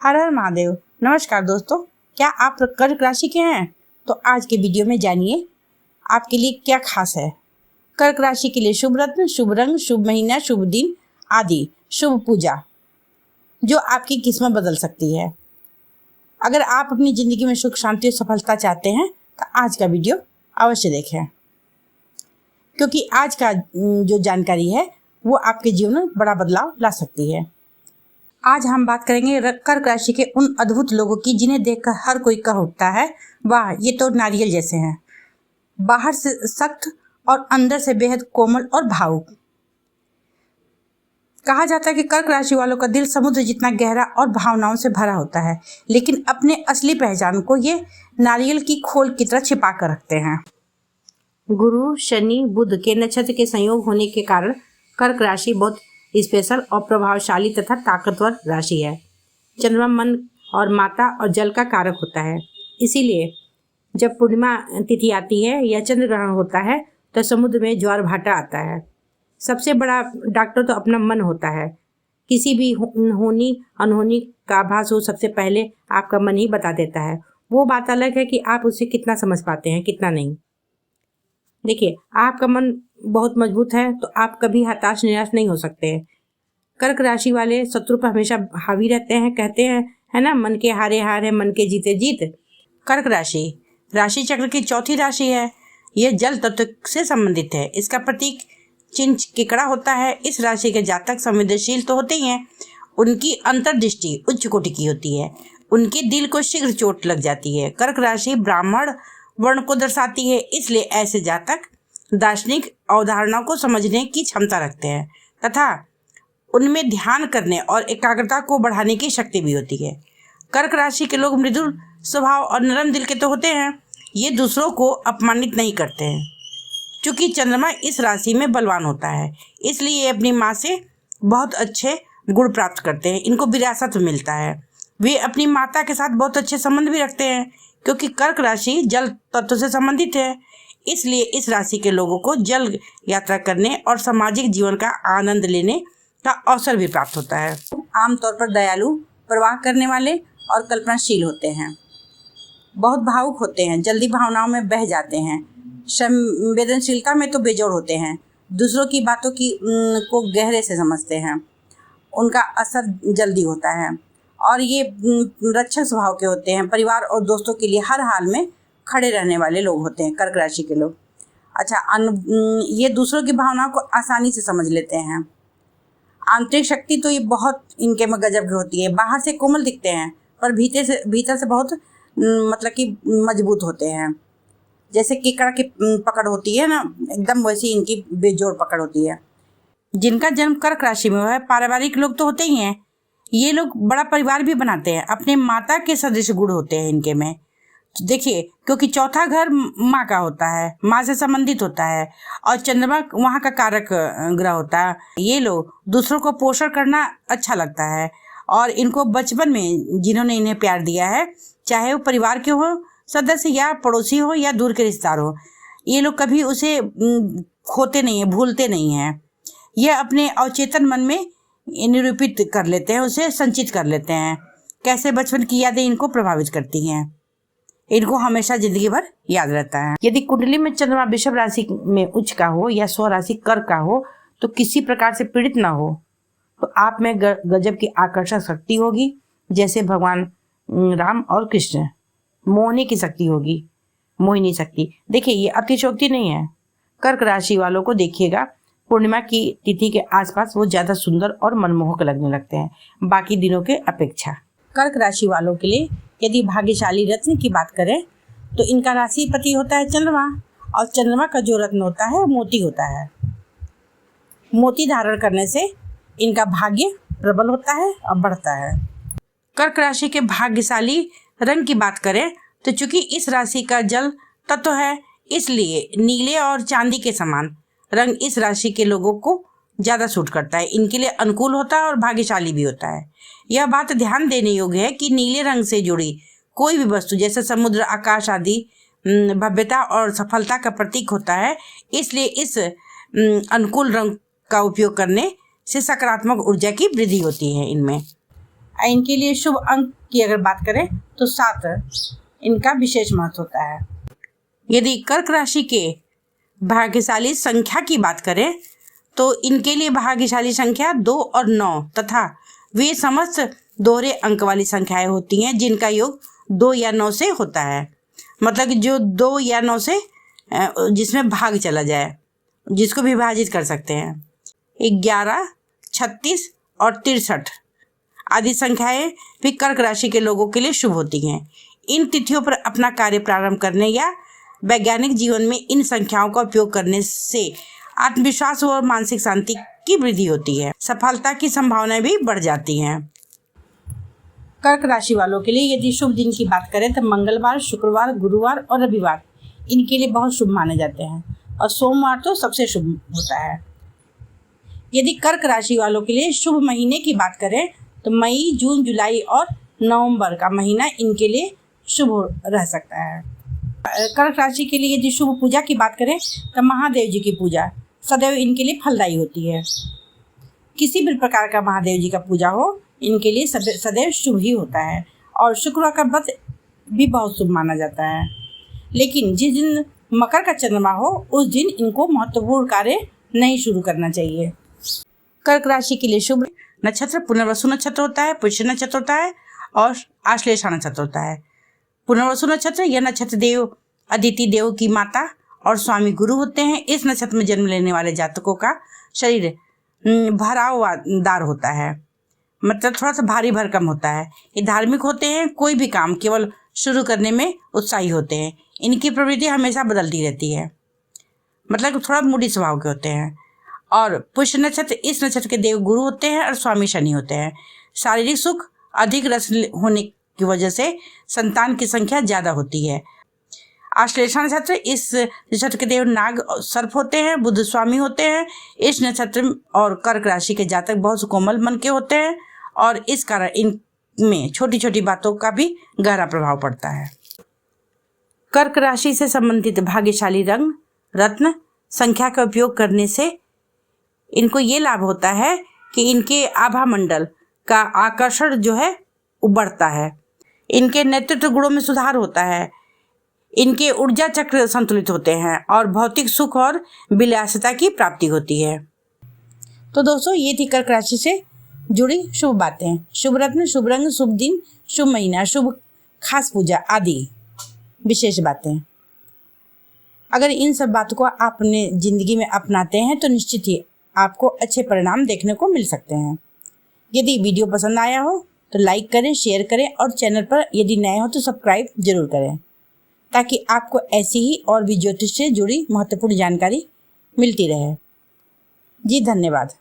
हर हर महादेव। नमस्कार दोस्तों, क्या आप कर्क राशि के हैं? तो आज के वीडियो में जानिए आपके लिए क्या खास है। कर्क राशि के लिए शुभ रत्न, शुभ रंग, शुभ महीना, शुभ दिन आदि शुभ पूजा जो आपकी किस्मत बदल सकती है। अगर आप अपनी ज़िंदगी में सुख, शांति और सफलता चाहते हैं तो आज का वीडियो अवश्य देखें, क्योंकि आज का जो जानकारी है वो आपके जीवन में बड़ा बदलाव ला सकती है। आज हम बात करेंगे कर्क राशि के उन अद्भुत लोगों की जिन्हें देखकर हर कोई कह उठता है, वाह ये तो नारियल जैसे हैं। बाहर से सख्त और अंदर से बेहद कोमल और भावुक। कहा जाता है कि कर्क राशि वालों का दिल समुद्र जितना गहरा और भावनाओं से भरा होता है, लेकिन अपने असली पहचान को ये नारियल की खोल की तरह छिपा कर रखते हैं। गुरु, शनि, बुध के नक्षत्र के संयोग होने के कारण कर्क राशि बहुत स्पेशल और प्रभावशाली तथा ताकतवर राशि है। चंद्रमा मन और माता और जल का कारक होता है, इसीलिए जब पूर्णिमा तिथि आती है या चंद्र ग्रहण होता है तो समुद्र में ज्वार भाटा आता है। सबसे बड़ा डॉक्टर तो अपना मन होता है। किसी भी होनी अनहोनी का आभास हो सबसे पहले आपका मन ही बता देता है। वो बात अलग है कि आप उसे कितना समझ पाते हैं, कितना नहीं। देखिए, आपका मन बहुत मजबूत है तो आप कभी हताश निराश नहीं हो सकते। कर्क राशि वाले शत्रु पर हमेशा हावी रहते हैं, कहते हैं है ना, मन के हारे हार है, मन के जीते जीत। कर्क राशि राशि चक्र की चौथी राशि है। यह जल तत्व से संबंधित है। इसका प्रतीक चिन्ह केकड़ा होता है। इस राशि के जातक संवेदनशील तो होते ही हैं, उनकी अंतर्दृष्टि उच्च कोटि की होती है। उनके दिल को शीघ्र चोट लग जाती है। कर्क राशि ब्राह्मण वर्ण को दर्शाती है, इसलिए ऐसे जातक दार्शनिक अवधारणाओं को समझने की क्षमता रखते हैं तथा उनमें ध्यान करने और एकाग्रता को बढ़ाने की शक्ति भी होती है। कर्क राशि के लोग मृदुल स्वभाव और नरम दिल के तो होते हैं। ये दूसरों को अपमानित नहीं करते हैं। चूँकि चंद्रमा इस राशि में बलवान होता है, इसलिए ये अपनी माँ से बहुत अच्छे गुण प्राप्त करते हैं। इनको विरासत मिलता है। वे अपनी माता के साथ बहुत अच्छे संबंध भी रखते हैं, क्योंकि कर्क राशि जल तत्व से संबंधित है। इसलिए इस राशि के लोगों को जल यात्रा करने और सामाजिक जीवन का आनंद लेने का अवसर भी प्राप्त होता है। आमतौर पर दयालु, प्रवाह करने वाले और कल्पनाशील होते हैं। बहुत भावुक होते हैं, जल्दी भावनाओं में बह जाते हैं। संवेदनशीलता में तो बेजोड़ होते हैं। दूसरों की बातों को गहरे से समझते हैं। उनका असर जल्दी होता है और ये रक्षक स्वभाव के होते हैं। परिवार और दोस्तों के लिए हर हाल में खड़े रहने वाले लोग होते हैं कर्क राशि के लोग। अच्छा, ये दूसरों की भावनाओं को आसानी से समझ लेते हैं। आंतरिक शक्ति तो ये बहुत इनके में गजब की होती है। बाहर से कोमल दिखते हैं पर भीतर से बहुत मतलब कि मजबूत होते हैं। जैसे केकड़ा की पकड़ होती है ना, एकदम वैसी इनकी बेजोड़ पकड़ होती है। जिनका जन्म कर्क राशि में हुआ है, पारिवारिक लोग तो होते ही हैं। ये लोग बड़ा परिवार भी बनाते हैं। अपने माता के सदृश गुण होते हैं इनके में। देखिए, क्योंकि चौथा घर माँ का होता है, माँ से संबंधित होता है और चंद्रमा वहाँ का कारक ग्रह होता है। ये लोग दूसरों को पोषण करना अच्छा लगता है और इनको बचपन में जिन्होंने इन्हें प्यार दिया है, चाहे वो परिवार के हो सदस्य या पड़ोसी हो या दूर के रिश्तेदार हो, ये लोग कभी उसे खोते नहीं हैं, भूलते नहीं हैं। यह अपने अवचेतन मन में निरूपित कर लेते हैं, उसे संचित कर लेते हैं। कैसे बचपन की यादें इनको प्रभावित करती हैं, इनको हमेशा जिंदगी भर याद रहता है। यदि कुंडली में चंद्रमा वृषभ राशि में उच्च का हो या स्व राशि कर्क का हो तो किसी प्रकार से पीड़ित ना हो तो आप में गजब की आकर्षक शक्ति होगी, जैसे भगवान राम और कृष्ण। मोहनी की शक्ति होगी, मोहिनी शक्ति। देखिए, ये अतिशयोक्ति नहीं है। कर्क राशि वालों को देखिएगा, पूर्णिमा की तिथि के आसपास वो ज़्यादा सुंदर और मनमोहक लगने लगते हैं बाकी दिनों के अपेक्षा। कर्क राशि वालों के लिए यदि भाग्यशाली रत्न की बात करें तो इनका राशिपति होता है चंद्रमा, और चंद्रमा का जो रत्न होता है मोती होता है। मोती धारण करने से इनका भाग्य प्रबल होता है और बढ़ता है। कर्क राशि के भाग्यशाली रंग की बात करें तो चूंकि इस राशि का जल तत्व है, इसलिए नीले और चांदी के समान रंग इस राशि के लोगों को ज़्यादा सूट करता है। इनके लिए अनुकूल होता है और भाग्यशाली भी होता है। यह बात ध्यान देने योग्य है कि नीले रंग से जुड़ी कोई भी वस्तु जैसे समुद्र, आकाश आदि भव्यता और सफलता का प्रतीक होता है। इसलिए इस अनुकूल रंग का उपयोग करने से सकारात्मक ऊर्जा की वृद्धि होती है इनमें। इनके लिए शुभ अंक की अगर बात करें तो 7 इनका विशेष महत्व होता है। यदि कर्क राशि के भाग्यशाली संख्या की बात करें तो इनके लिए भाग्यशाली संख्या 2 और 9 तथा वे समस्त दोहरे अंक वाली संख्याएं होती हैं जिनका योग 2 या 9 से होता है। मतलब कि जो 2 या 9 से जिसमें भाग चला जाए, जिसको विभाजित कर सकते हैं। 11, 36 और 63 आदि संख्याएं भी कर्क राशि के लोगों के लिए शुभ होती हैं। इन तिथियों पर अपना कार्य प्रारंभ करने या वैज्ञानिक जीवन में इन संख्याओं का उपयोग करने से आत्मविश्वास और मानसिक शांति की वृद्धि होती है। सफलता की संभावनाएं भी बढ़ जाती हैं। कर्क राशि वालों के लिए यदि शुभ दिन की बात करें तो मंगलवार, शुक्रवार, गुरुवार और रविवार इनके लिए बहुत शुभ माने जाते हैं और सोमवार तो सबसे शुभ होता है। यदि कर्क राशि वालों के लिए शुभ महीने की बात करें तो मई, जून, जुलाई और नवंबर का महीना इनके लिए शुभ रह सकता है। कर्क राशि के लिए यदि शुभ पूजा की बात करें तो महादेव जी की पूजा सदैव इनके लिए फलदायी होती है। किसी भी प्रकार का महादेव जी का पूजा हो इनके लिए सदैव शुभ ही होता है और शुक्रवार का व्रत भी बहुत शुभ माना जाता है। लेकिन जिस दिन मकर का चंद्रमा हो उस दिन इनको महत्वपूर्ण कार्य नहीं शुरू करना चाहिए। कर्क राशि के लिए शुभ नक्षत्र पुनर्वसु नक्षत्र होता है, पुष्य नक्षत्र होता है और आश्लेषा नक्षत्र होता है। पुनर्वसु नक्षत्र यह नक्षत्र देव अदिति देव की माता और स्वामी गुरु होते हैं। इस नक्षत्र में जन्म लेने वाले जातकों का शरीर भरावदार होता है, मतलब थोड़ा सा भारी भरकम होता है। ये धार्मिक होते हैं, कोई भी काम केवल शुरू करने में उत्साही होते हैं। इनकी प्रवृत्ति हमेशा बदलती रहती है, मतलब थोड़ा मूडी स्वभाव के होते हैं। और पुष्य नक्षत्र इस नक्षत्र के देव गुरु होते हैं और स्वामी शनि होते हैं। शारीरिक सुख अधिक रस होने की वजह से संतान की संख्या ज़्यादा होती है। आश्लेषा नक्षत्र इस नक्षत्र के देव नाग सर्प होते हैं, बुध स्वामी होते हैं। इस नक्षत्र और कर्क राशि के जातक बहुत कोमल मन के होते हैं और इस कारण इनमें छोटी छोटी बातों का भी गहरा प्रभाव पड़ता है। कर्क राशि से संबंधित भाग्यशाली रंग, रत्न, संख्या का उपयोग करने से इनको ये लाभ होता है कि इनके आभा मंडल का आकर्षण जो है वो बढ़ता है। इनके नेतृत्व गुणों में सुधार होता है। इनके ऊर्जा चक्र संतुलित होते हैं और भौतिक सुख और विलासिता की प्राप्ति होती है। तो दोस्तों ये थी कर्क राशि से जुड़ी शुभ बातें। शुभ रत्न, शुभ रंग, शुभ दिन, शुभ महीना, शुभ खास पूजा आदि विशेष बातें। अगर इन सब बातों को आप अपने जिंदगी में अपनाते हैं तो निश्चित ही आपको अच्छे परिणाम देखने को मिल सकते हैं। यदि वीडियो पसंद आया हो तो लाइक करें, शेयर करें और चैनल पर यदि नए हो तो सब्सक्राइब जरूर करें ताकि आपको ऐसी ही और भी ज्योतिष से जुड़ी महत्वपूर्ण जानकारी मिलती रहे। जी धन्यवाद।